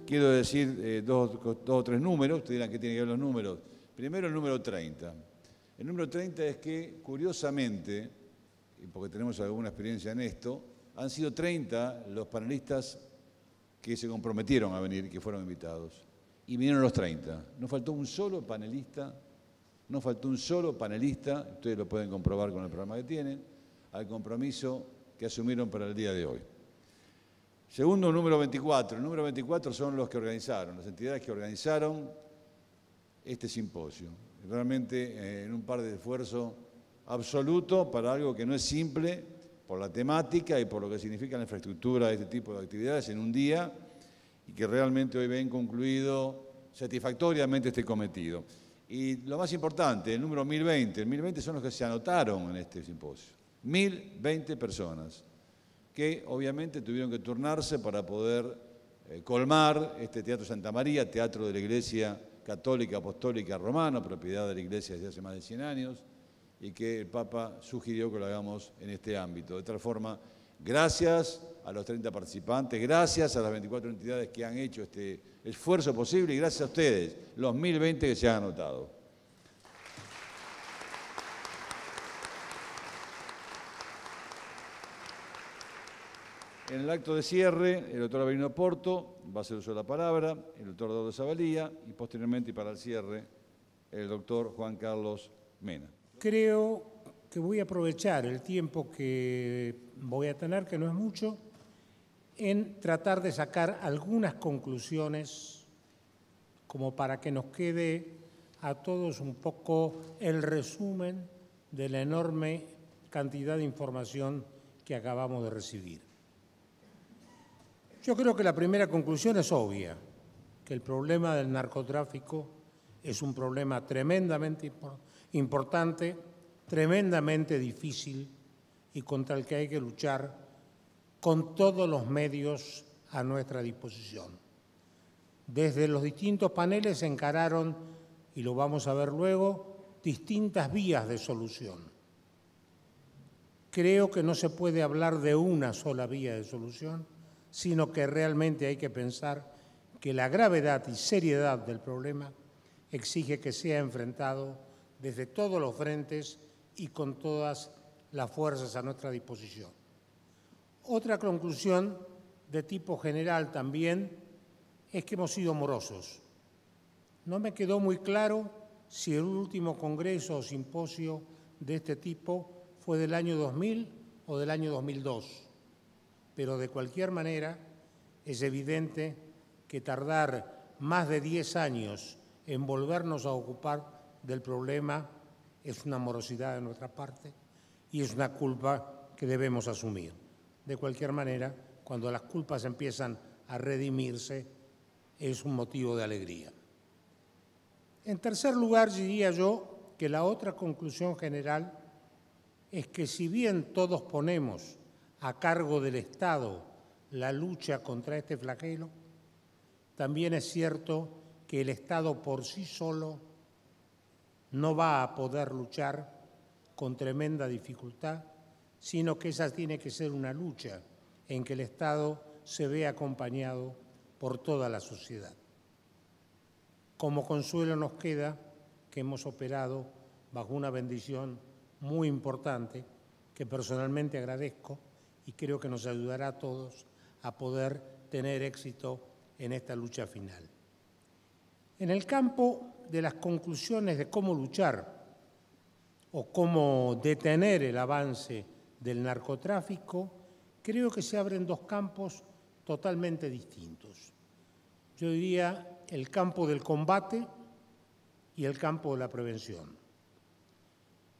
quiero decir dos o tres números. Ustedes dirán qué tienen que ver los números. Primero, el número 30. El número 30 es que, curiosamente, y porque tenemos alguna experiencia en esto, han sido 30 los panelistas que se comprometieron a venir, que fueron invitados. Y vinieron los 30. No faltó un solo panelista, ustedes lo pueden comprobar con el programa que tienen, al compromiso que asumieron para el día de hoy. Segundo, número 24. El número 24 son los que organizaron, las entidades que organizaron este simposio. Realmente en un par de esfuerzo absoluto para algo que no es simple por la temática y por lo que significa la infraestructura de este tipo de actividades en un día y que realmente hoy ven concluido satisfactoriamente este cometido. Y lo más importante, el número 1020. El 1020 son los que se anotaron en este simposio. 1020 personas que obviamente tuvieron que turnarse para poder colmar este Teatro Santa María, teatro de la Iglesia Católica Apostólica Romana, propiedad de la Iglesia desde hace más de 100 años, y que el Papa sugirió que lo hagamos en este ámbito. De tal forma, gracias a los 30 participantes, gracias a las 24 entidades que han hecho este esfuerzo posible y gracias a ustedes, los 1020 que se han anotado. En el acto de cierre, el doctor Avelino Porto va a hacer uso de la palabra, el doctor Eduardo Zavalía y posteriormente, y para el cierre, el doctor Juan Carlos Mena. Creo que voy a aprovechar el tiempo que voy a tener, que no es mucho, en tratar de sacar algunas conclusiones como para que nos quede a todos un poco el resumen de la enorme cantidad de información que acabamos de recibir. Yo creo que la primera conclusión es obvia, que el problema del narcotráfico es un problema tremendamente importante, tremendamente difícil y contra el que hay que luchar con todos los medios a nuestra disposición. Desde los distintos paneles se encararon, y lo vamos a ver luego, distintas vías de solución. Creo que no se puede hablar de una sola vía de solución, sino que realmente hay que pensar que la gravedad y seriedad del problema exige que sea enfrentado desde todos los frentes y con todas las fuerzas a nuestra disposición. Otra conclusión de tipo general también es que hemos sido morosos. No me quedó muy claro si el último congreso o simposio de este tipo fue del año 2000 o del año 2002. Pero de cualquier manera es evidente que tardar más de 10 años en volvernos a ocupar del problema es una morosidad de nuestra parte y es una culpa que debemos asumir. De cualquier manera, cuando las culpas empiezan a redimirse, es un motivo de alegría. En tercer lugar, diría yo que la otra conclusión general es que si bien todos ponemos a cargo del Estado la lucha contra este flagelo, también es cierto que el Estado por sí solo no va a poder luchar con tremenda dificultad, sino que esa tiene que ser una lucha en que el Estado se vea acompañado por toda la sociedad. Como consuelo nos queda que hemos operado bajo una bendición muy importante que personalmente agradezco y creo que nos ayudará a todos a poder tener éxito en esta lucha final. En el campo de las conclusiones de cómo luchar o cómo detener el avance del narcotráfico, creo que se abren dos campos totalmente distintos. Yo diría el campo del combate y el campo de la prevención.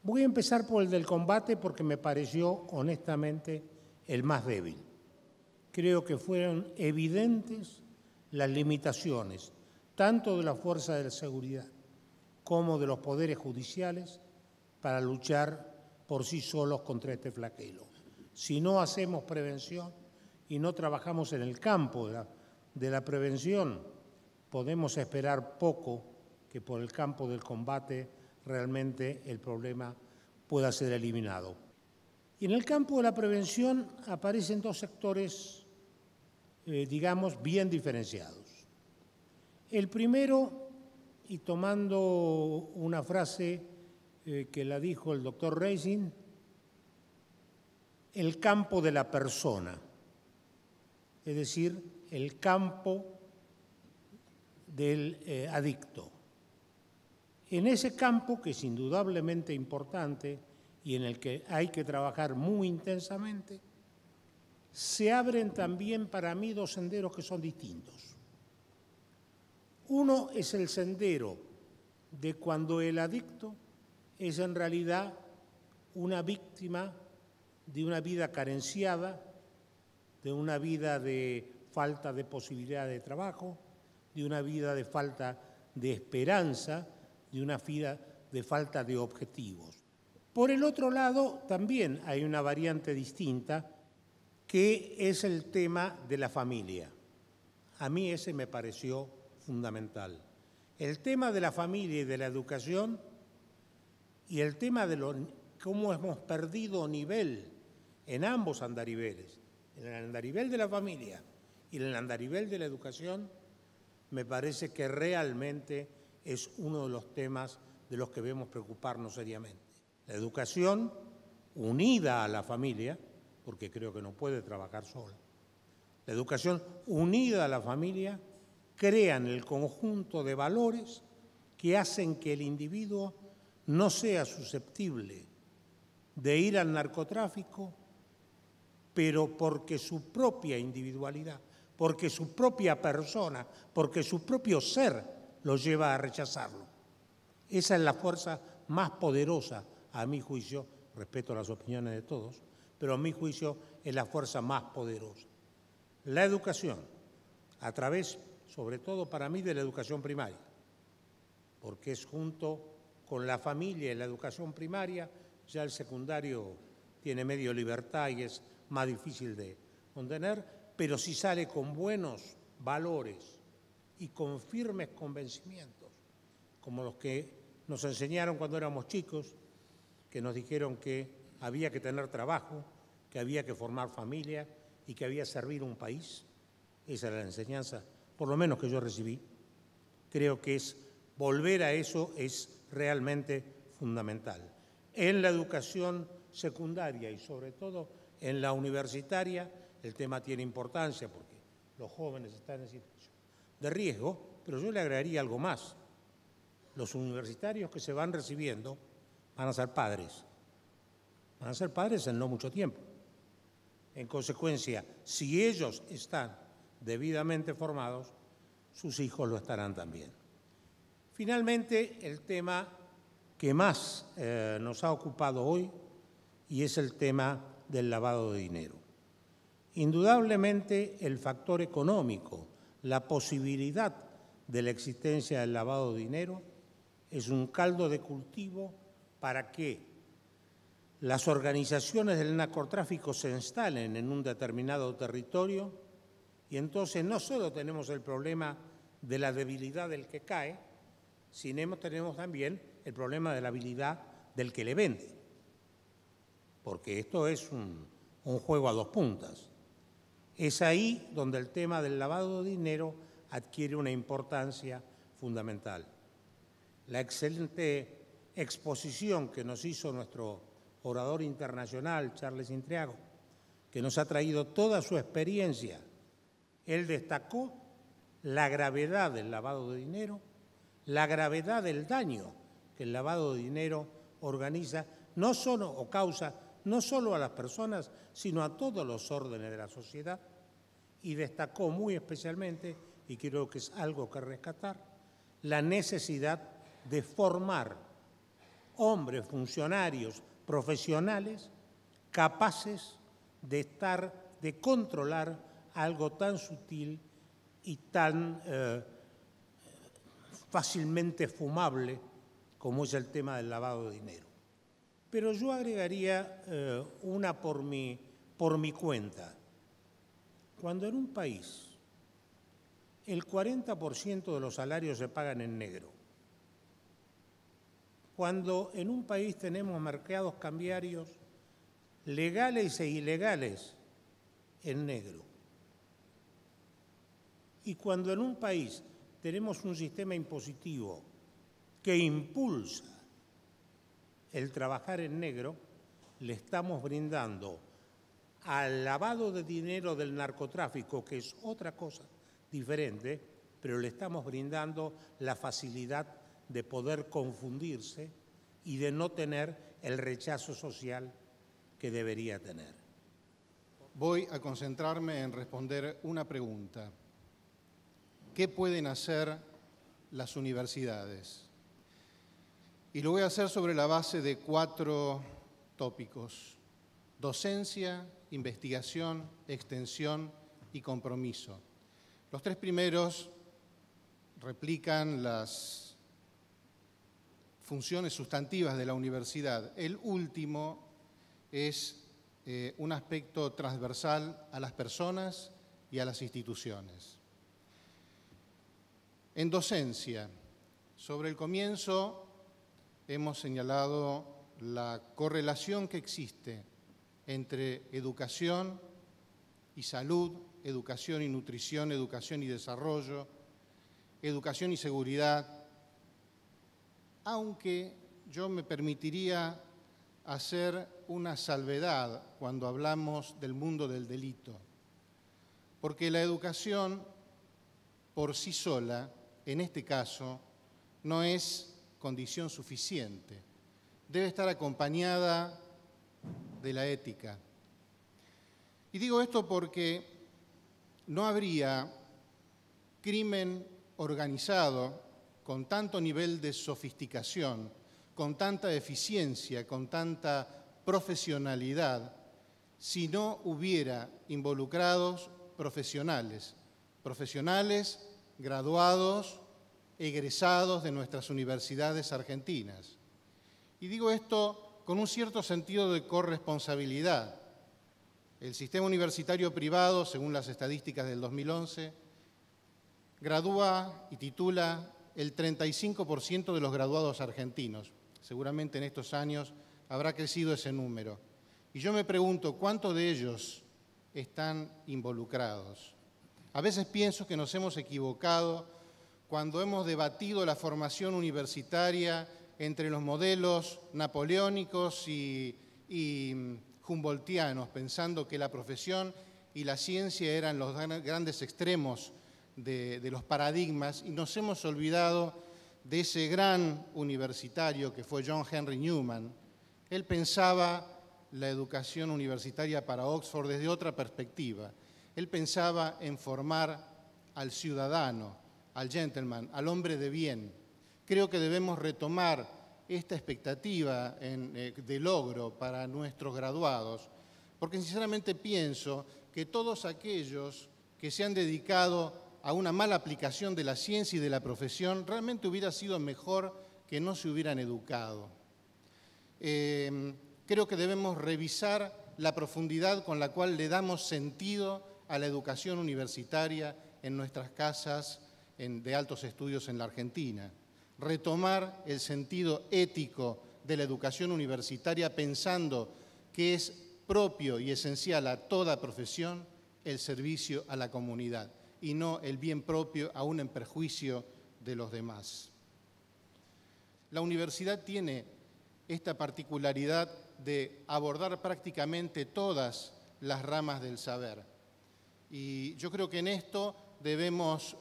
Voy a empezar por el del combate porque me pareció, honestamente, el más débil. Creo que fueron evidentes las limitaciones, tanto de la fuerza de la seguridad como de los poderes judiciales, para luchar por sí solos contra este flagelo. Si no hacemos prevención y no trabajamos en el campo de la prevención, podemos esperar poco que por el campo del combate realmente el problema pueda ser eliminado. Y en el campo de la prevención aparecen dos sectores, digamos, bien diferenciados. El primero, y tomando una frase que la dijo el doctor Reising, el campo de la persona, es decir, el campo del adicto. En ese campo, que es indudablemente importante y en el que hay que trabajar muy intensamente, se abren también para mí dos senderos que son distintos. Uno es el sendero de cuando el adicto es en realidad una víctima de una vida carenciada, de una vida de falta de posibilidad de trabajo, de una vida de falta de esperanza, de una vida de falta de objetivos. Por el otro lado, también hay una variante distinta, que es el tema de la familia. A mí ese me pareció fundamental. El tema de la familia y de la educación y el tema de cómo hemos perdido nivel en ambos andariveles, en el andarivel de la familia y en el andarivel de la educación, me parece que realmente es uno de los temas de los que debemos preocuparnos seriamente. La educación unida a la familia, porque creo que no puede trabajar sola. La educación unida a la familia crean el conjunto de valores que hacen que el individuo no sea susceptible de ir al narcotráfico, pero porque su propia individualidad, porque su propia persona, porque su propio ser lo lleva a rechazarlo. Esa es la fuerza más poderosa, a mi juicio, respeto las opiniones de todos, pero a mi juicio es la fuerza más poderosa. La educación, a través, sobre todo para mí, de la educación primaria, porque es junto con la familia y la educación primaria, ya el secundario tiene medio libertad y es más difícil de contener, pero si sale con buenos valores y con firmes convencimientos, como los que nos enseñaron cuando éramos chicos, que nos dijeron que había que tener trabajo, que había que formar familia y que había que servir un país. Esa era la enseñanza, por lo menos que yo recibí. Creo que volver a eso es realmente fundamental. En la educación secundaria y sobre todo en la universitaria, el tema tiene importancia porque los jóvenes están en situación de riesgo, pero yo le agregaría algo más. Los universitarios que se van recibiendo van a ser padres. Van a ser padres en no mucho tiempo. En consecuencia, si ellos están debidamente formados, sus hijos lo estarán también. Finalmente, el tema que más nos ha ocupado hoy y es el tema del lavado de dinero. Indudablemente, el factor económico, la posibilidad de la existencia del lavado de dinero, es un caldo de cultivo para que las organizaciones del narcotráfico se instalen en un determinado territorio y entonces no solo tenemos el problema de la debilidad del que cae, sino tenemos también el problema de la habilidad del que le vende, porque esto es un juego a dos puntas. Es ahí donde el tema del lavado de dinero adquiere una importancia fundamental. La excelente exposición que nos hizo nuestro orador internacional, Charles Intriago, que nos ha traído toda su experiencia, él destacó la gravedad del lavado de dinero, la gravedad del daño que el lavado de dinero organiza, no solo o causa, no solo a las personas, sino a todos los órdenes de la sociedad, y destacó muy especialmente, y creo que es algo que rescatar, la necesidad de formar hombres, funcionarios, profesionales, capaces de controlar algo tan sutil y tan fácilmente fumable como es el tema del lavado de dinero. Pero yo agregaría una por mi cuenta. Cuando en un país el 40% de los salarios se pagan en negro, cuando en un país tenemos mercados cambiarios legales e ilegales en negro, y cuando en un país tenemos un sistema impositivo que impulsa el trabajar en negro, le estamos brindando al lavado de dinero del narcotráfico, que es otra cosa diferente, pero le estamos brindando la facilidad de poder confundirse y de no tener el rechazo social que debería tener. Voy a concentrarme en responder una pregunta. ¿Qué pueden hacer las universidades? Y lo voy a hacer sobre la base de 4 tópicos: docencia, investigación, extensión y compromiso. Los 3 primeros replican las funciones sustantivas de la universidad. El último es un aspecto transversal a las personas y a las instituciones. En docencia, sobre el comienzo hemos señalado la correlación que existe entre educación y salud, educación y nutrición, educación y desarrollo, educación y seguridad, aunque yo me permitiría hacer una salvedad cuando hablamos del mundo del delito, porque la educación por sí sola, en este caso, no es condición suficiente. Debe estar acompañada de la ética. Y digo esto porque no habría crimen organizado con tanto nivel de sofisticación, con tanta eficiencia, con tanta profesionalidad, si no hubiera involucrados profesionales graduados, egresados de nuestras universidades argentinas. Y digo esto con un cierto sentido de corresponsabilidad. El sistema universitario privado, según las estadísticas del 2011, gradúa y titula el 35% de los graduados argentinos. Seguramente en estos años habrá crecido ese número. Y yo me pregunto, ¿cuántos de ellos están involucrados? A veces pienso que nos hemos equivocado cuando hemos debatido la formación universitaria entre los modelos napoleónicos y humboldtianos, pensando que la profesión y la ciencia eran los grandes extremos de los paradigmas, y nos hemos olvidado de ese gran universitario que fue John Henry Newman. Él pensaba la educación universitaria para Oxford desde otra perspectiva. Él pensaba en formar al ciudadano, al gentleman, al hombre de bien. Creo que debemos retomar esta expectativa de logro para nuestros graduados, porque sinceramente pienso que todos aquellos que se han dedicado a una mala aplicación de la ciencia y de la profesión, realmente hubiera sido mejor que no se hubieran educado. Creo que debemos revisar la profundidad con la cual le damos sentido a la educación universitaria en nuestras casas de altos estudios en la Argentina. Retomar el sentido ético de la educación universitaria pensando que es propio y esencial a toda profesión el servicio a la comunidad y no el bien propio aún en perjuicio de los demás. La universidad tiene esta particularidad de abordar prácticamente todas las ramas del saber. Y yo creo que en esto debemos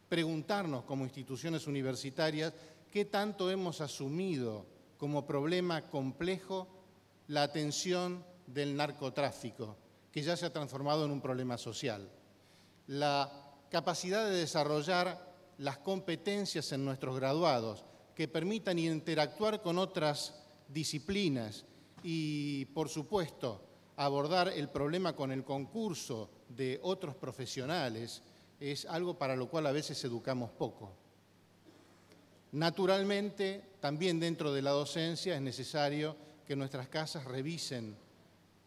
preguntarnos como instituciones universitarias qué tanto hemos asumido como problema complejo la atención del narcotráfico, que ya se ha transformado en un problema social. La capacidad de desarrollar las competencias en nuestros graduados que permitan interactuar con otras disciplinas y, por supuesto, abordar el problema con el concurso de otros profesionales es algo para lo cual a veces educamos poco. Naturalmente, también dentro de la docencia es necesario que nuestras casas revisen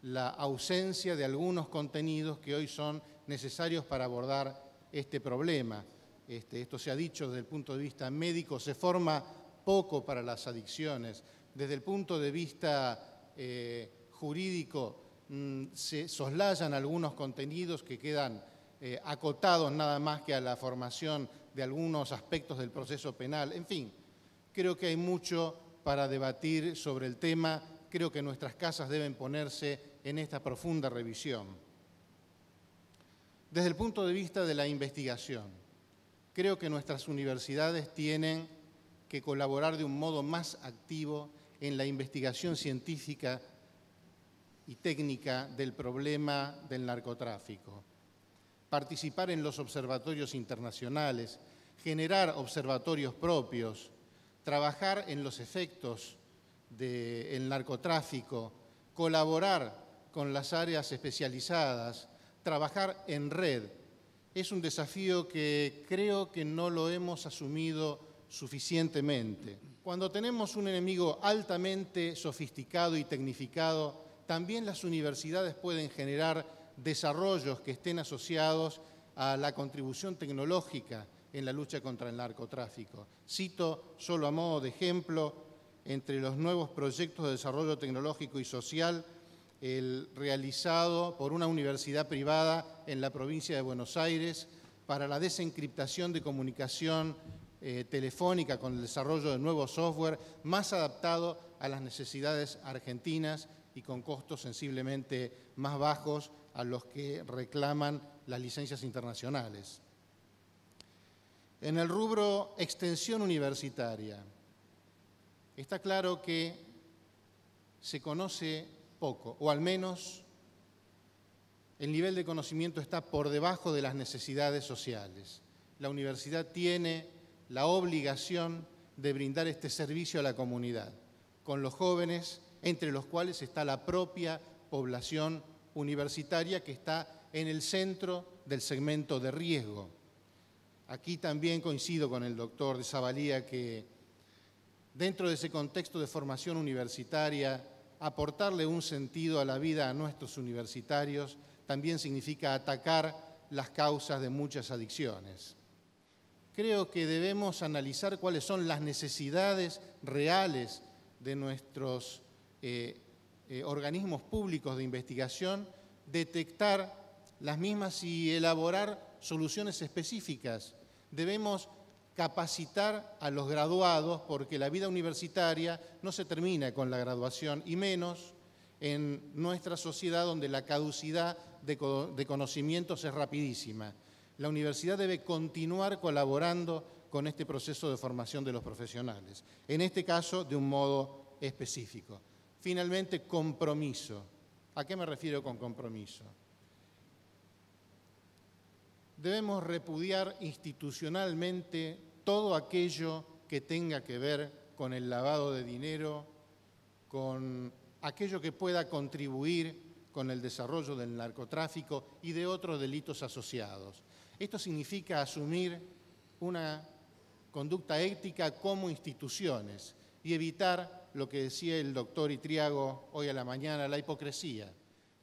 la ausencia de algunos contenidos que hoy son necesarios para abordar este problema. Esto se ha dicho desde el punto de vista médico, se forma poco para las adicciones. Desde el punto de vista jurídico, se soslayan algunos contenidos que quedan acotados nada más que a la formación de algunos aspectos del proceso penal. En fin, creo que hay mucho para debatir sobre el tema. Creo que nuestras casas deben ponerse en esta profunda revisión. Desde el punto de vista de la investigación, creo que nuestras universidades tienen que colaborar de un modo más activo en la investigación científica y técnica del problema del narcotráfico. Participar en los observatorios internacionales, generar observatorios propios, trabajar en los efectos del narcotráfico, colaborar con las áreas especializadas, trabajar en red. Es un desafío que creo que no lo hemos asumido suficientemente. Cuando tenemos un enemigo altamente sofisticado y tecnificado, también las universidades pueden generar desarrollos que estén asociados a la contribución tecnológica en la lucha contra el narcotráfico. Cito solo a modo de ejemplo, entre los nuevos proyectos de desarrollo tecnológico y social, el realizado por una universidad privada en la provincia de Buenos Aires para la desencriptación de comunicación telefónica con el desarrollo de nuevo software más adaptado a las necesidades argentinas y con costos sensiblemente más bajos a los que reclaman las licencias internacionales. En el rubro extensión universitaria, está claro que se conoce poco, o al menos el nivel de conocimiento está por debajo de las necesidades sociales. La universidad tiene la obligación de brindar este servicio a la comunidad, con los jóvenes, entre los cuales está la propia población universitaria que está en el centro del segmento de riesgo. Aquí también coincido con el doctor de Zavalía que dentro de ese contexto de formación universitaria, aportarle un sentido a la vida a nuestros universitarios también significa atacar las causas de muchas adicciones. Creo que debemos analizar cuáles son las necesidades reales de nuestros organismos públicos de investigación, detectar las mismas y elaborar soluciones específicas. Debemos capacitar a los graduados porque la vida universitaria no se termina con la graduación y menos en nuestra sociedad donde la caducidad de conocimientos es rapidísima. La universidad debe continuar colaborando con este proceso de formación de los profesionales, en este caso de un modo específico. Finalmente, compromiso. ¿A qué me refiero con compromiso? Debemos repudiar institucionalmente todo aquello que tenga que ver con el lavado de dinero, con aquello que pueda contribuir con el desarrollo del narcotráfico y de otros delitos asociados. Esto significa asumir una conducta ética como instituciones y evitar lo que decía el doctor Itriago hoy a la mañana, la hipocresía.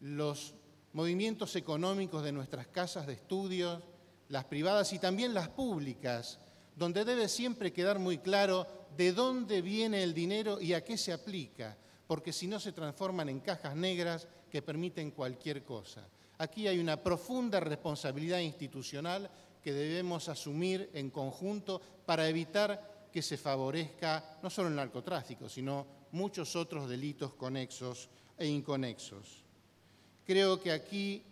Los movimientos económicos de nuestras casas de estudios, las privadas y también las públicas, donde debe siempre quedar muy claro de dónde viene el dinero y a qué se aplica, porque si no se transforman en cajas negras que permiten cualquier cosa. Aquí hay una profunda responsabilidad institucional que debemos asumir en conjunto para evitar que se favorezca no solo el narcotráfico, sino muchos otros delitos conexos e inconexos. Creo que aquí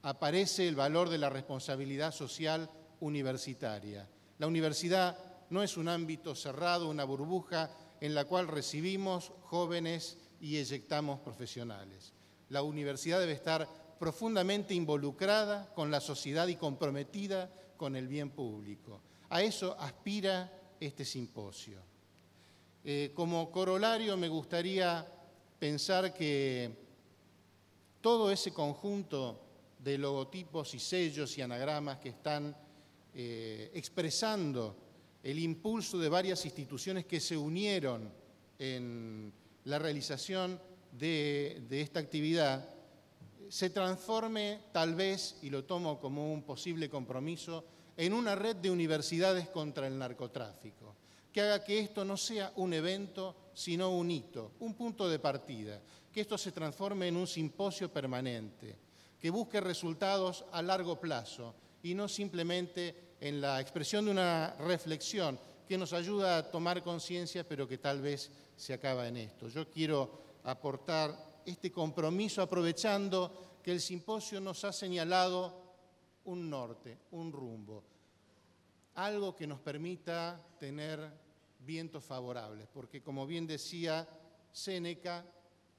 aparece el valor de la responsabilidad social universitaria. La universidad no es un ámbito cerrado, una burbuja en la cual recibimos jóvenes y eyectamos profesionales. La universidad debe estar profundamente involucrada con la sociedad y comprometida con el bien público. A eso aspira este simposio. Como corolario me gustaría pensar que todo ese conjunto de logotipos y sellos y anagramas que están expresando el impulso de varias instituciones que se unieron en la realización de esta actividad, se transforme tal vez, y lo tomo como un posible compromiso, en una red de universidades contra el narcotráfico, que haga que esto no sea un evento, sino un hito, un punto de partida, que esto se transforme en un simposio permanente, que busque resultados a largo plazo y no simplemente en la expresión de una reflexión que nos ayuda a tomar conciencia, pero que tal vez se acaba en esto. Yo quiero aportar este compromiso aprovechando que el simposio nos ha señalado un norte, un rumbo, algo que nos permita tener vientos favorables, porque como bien decía Séneca,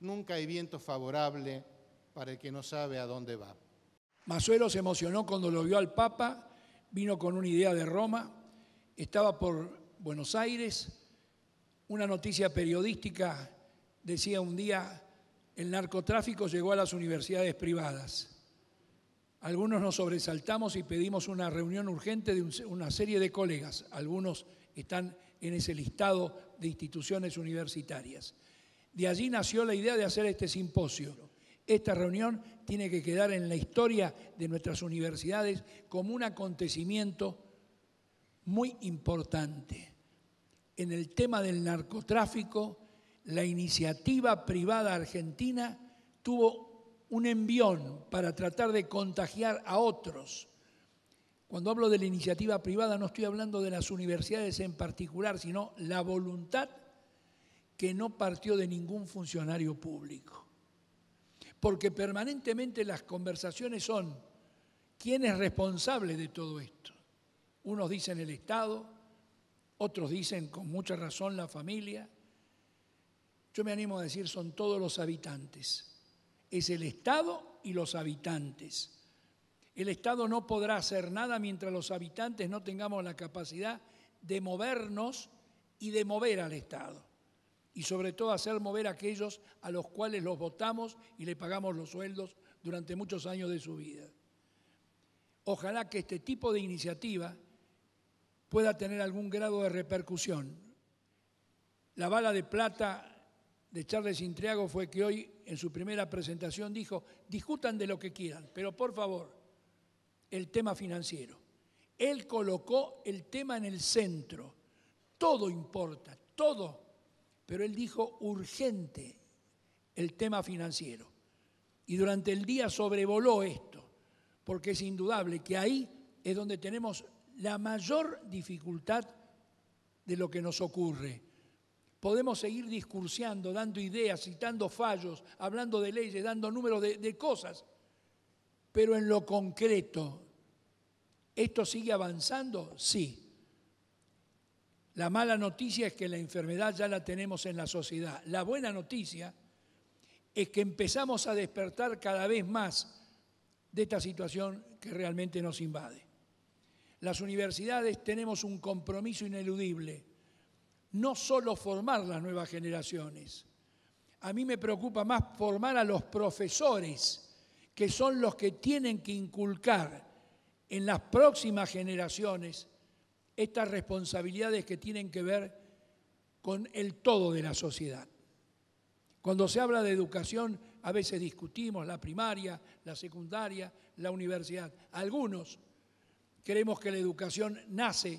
nunca hay viento favorable para el que no sabe a dónde va. Massuelo se emocionó cuando lo vio al Papa, vino con una idea de Roma, estaba por Buenos Aires, una noticia periodística decía un día, el narcotráfico llegó a las universidades privadas. Algunos nos sobresaltamos y pedimos una reunión urgente de una serie de colegas, algunos están en ese listado de instituciones universitarias. De allí nació la idea de hacer este simposio. Esta reunión tiene que quedar en la historia de nuestras universidades como un acontecimiento muy importante. En el tema del narcotráfico, la iniciativa privada argentina tuvo un envión para tratar de contagiar a otros. Cuando hablo de la iniciativa privada no estoy hablando de las universidades en particular, sino la voluntad que no partió de ningún funcionario público. Porque permanentemente las conversaciones son ¿quién es responsable de todo esto? Unos dicen el Estado, otros dicen con mucha razón la familia. Yo me animo a decir son todos los habitantes. Es el Estado y los habitantes. El Estado no podrá hacer nada mientras los habitantes no tengamos la capacidad de movernos y de mover al Estado. Y sobre todo hacer mover a aquellos a los cuales los votamos y le pagamos los sueldos durante muchos años de su vida. Ojalá que este tipo de iniciativa pueda tener algún grado de repercusión. La bala de plata de Charles Intriago fue que hoy en su primera presentación dijo, discutan de lo que quieran, pero por favor, el tema financiero. Él colocó el tema en el centro. Todo importa, todo. Pero él dijo urgente el tema financiero. Y durante el día sobrevoló esto, porque es indudable que ahí es donde tenemos la mayor dificultad de lo que nos ocurre. Podemos seguir discursiando, dando ideas, citando fallos, hablando de leyes, dando números de cosas, pero en lo concreto, ¿esto sigue avanzando? Sí. La mala noticia es que la enfermedad ya la tenemos en la sociedad. La buena noticia es que empezamos a despertar cada vez más de esta situación que realmente nos invade. Las universidades tenemos un compromiso ineludible, no solo formar las nuevas generaciones. A mí me preocupa más formar a los profesores, que son los que tienen que inculcar en las próximas generaciones estas responsabilidades que tienen que ver con el todo de la sociedad. Cuando se habla de educación, a veces discutimos la primaria, la secundaria, la universidad. Algunos creemos que la educación nace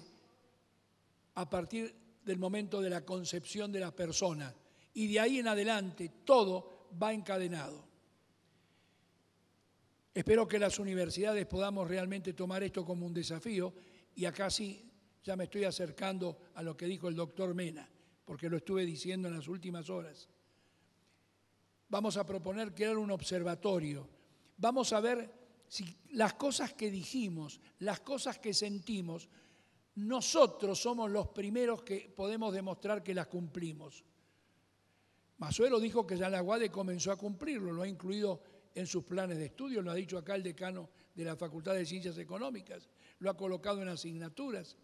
a partir del momento de la concepción de la persona y de ahí en adelante todo va encadenado. Espero que las universidades podamos realmente tomar esto como un desafío y acá sí ya me estoy acercando a lo que dijo el doctor Mena, porque lo estuve diciendo en las últimas horas. Vamos a proponer crear un observatorio. Vamos a ver si las cosas que dijimos, las cosas que sentimos, nosotros somos los primeros que podemos demostrar que las cumplimos. Massuelo dijo que ya la UADE comenzó a cumplirlo, lo ha incluido en sus planes de estudio, lo ha dicho acá el decano de la Facultad de Ciencias Económicas, lo ha colocado en asignaturas.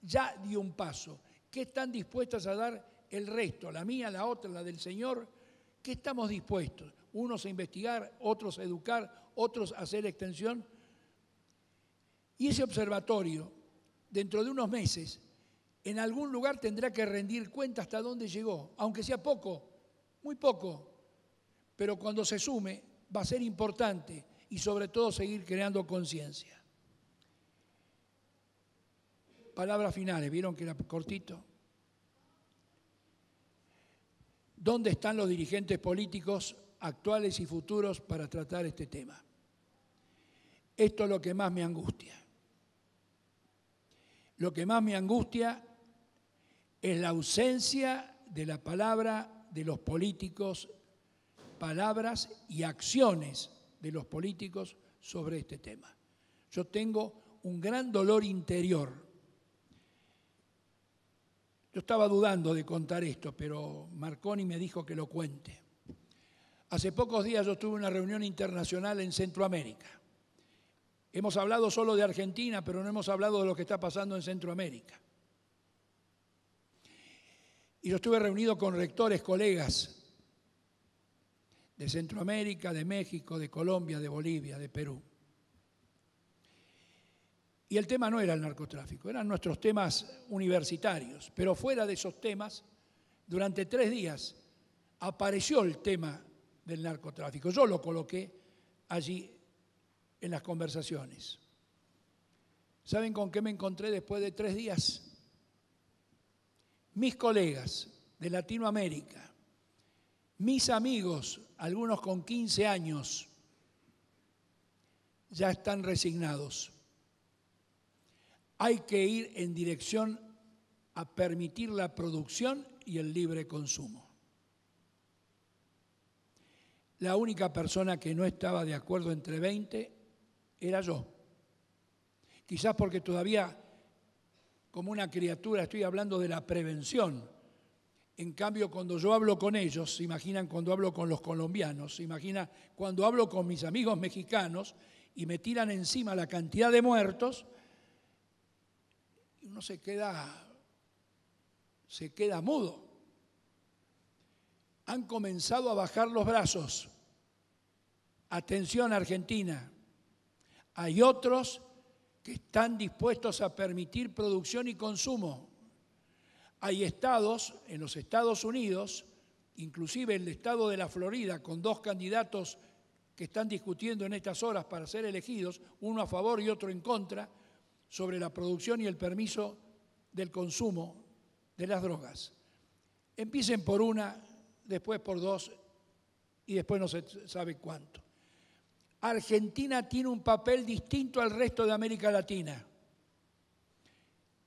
Ya dio un paso. ¿Qué están dispuestas a dar el resto? La mía, la otra, la del señor. ¿Qué estamos dispuestos? Unos a investigar, otros a educar, otros a hacer extensión. Y ese observatorio, dentro de unos meses, en algún lugar tendrá que rendir cuenta hasta dónde llegó, aunque sea poco, muy poco. Pero cuando se sume, va a ser importante y sobre todo seguir creando conciencia. Palabras finales, ¿vieron que era cortito? ¿Dónde están los dirigentes políticos actuales y futuros para tratar este tema? Esto es lo que más me angustia. Lo que más me angustia es la ausencia de la palabra de los políticos, palabras y acciones de los políticos sobre este tema. Yo tengo un gran dolor interior. Yo estaba dudando de contar esto, pero Marconi me dijo que lo cuente. Hace pocos días yo tuve una reunión internacional en Centroamérica. Hemos hablado solo de Argentina, pero no hemos hablado de lo que está pasando en Centroamérica. Y yo estuve reunido con rectores, colegas de Centroamérica, de México, de Colombia, de Bolivia, de Perú. Y el tema no era el narcotráfico, eran nuestros temas universitarios. Pero fuera de esos temas, durante 3 días apareció el tema del narcotráfico. Yo lo coloqué allí en las conversaciones. ¿Saben con qué me encontré después de 3 días? Mis colegas de Latinoamérica, mis amigos, algunos con 15 años, ya están resignados. Hay que ir en dirección a permitir la producción y el libre consumo. La única persona que no estaba de acuerdo entre 20 era yo. Quizás porque todavía, como una criatura, estoy hablando de la prevención. En cambio, cuando yo hablo con ellos, se imaginan cuando hablo con los colombianos, se imagina cuando hablo con mis amigos mexicanos y me tiran encima la cantidad de muertos, y uno se queda mudo. Han comenzado a bajar los brazos. Atención, Argentina. Hay otros que están dispuestos a permitir producción y consumo. Hay estados, en los Estados Unidos, inclusive el estado de la Florida, con 2 candidatos que están discutiendo en estas horas para ser elegidos, uno a favor y otro en contra, sobre la producción y el permiso del consumo de las drogas. Empiecen por una, después por 2 y después no se sabe cuánto. Argentina tiene un papel distinto al resto de América Latina.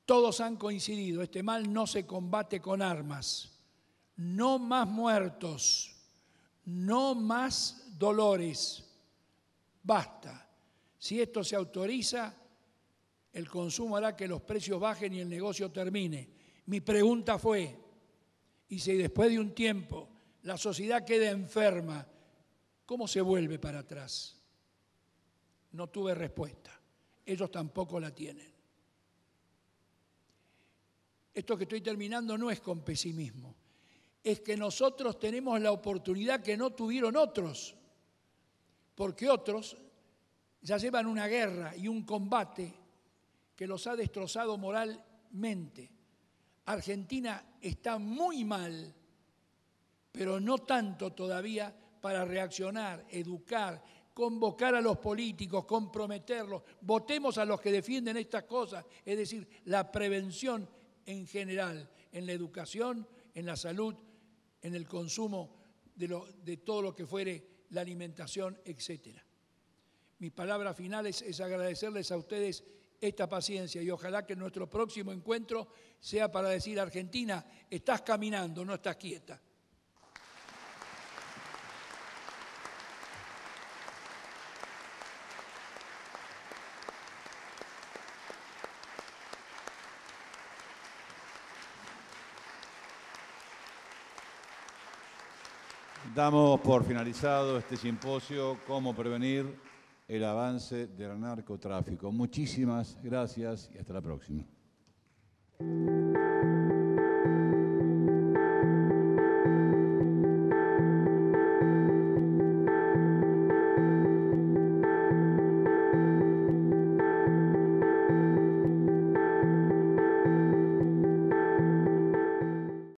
Todos han coincidido, este mal no se combate con armas. No más muertos, no más dolores. Basta. Si esto se autoriza, el consumo hará que los precios bajen y el negocio termine. Mi pregunta fue, y si después de un tiempo la sociedad queda enferma, ¿cómo se vuelve para atrás? No tuve respuesta. Ellos tampoco la tienen. Esto que estoy terminando no es con pesimismo. Es que nosotros tenemos la oportunidad que no tuvieron otros. Porque otros ya llevan una guerra y un combate que los ha destrozado moralmente. Argentina está muy mal, pero no tanto todavía para reaccionar, educar, convocar a los políticos, comprometerlos. Votemos a los que defienden estas cosas, es decir, la prevención en general, en la educación, en la salud, en el consumo de todo lo que fuere la alimentación, etc. Mi palabra final es agradecerles a ustedes esta paciencia y ojalá que nuestro próximo encuentro sea para decir, Argentina, estás caminando, no estás quieta. Damos por finalizado este simposio, Cómo prevenir el avance del narcotráfico. Muchísimas gracias y hasta la próxima.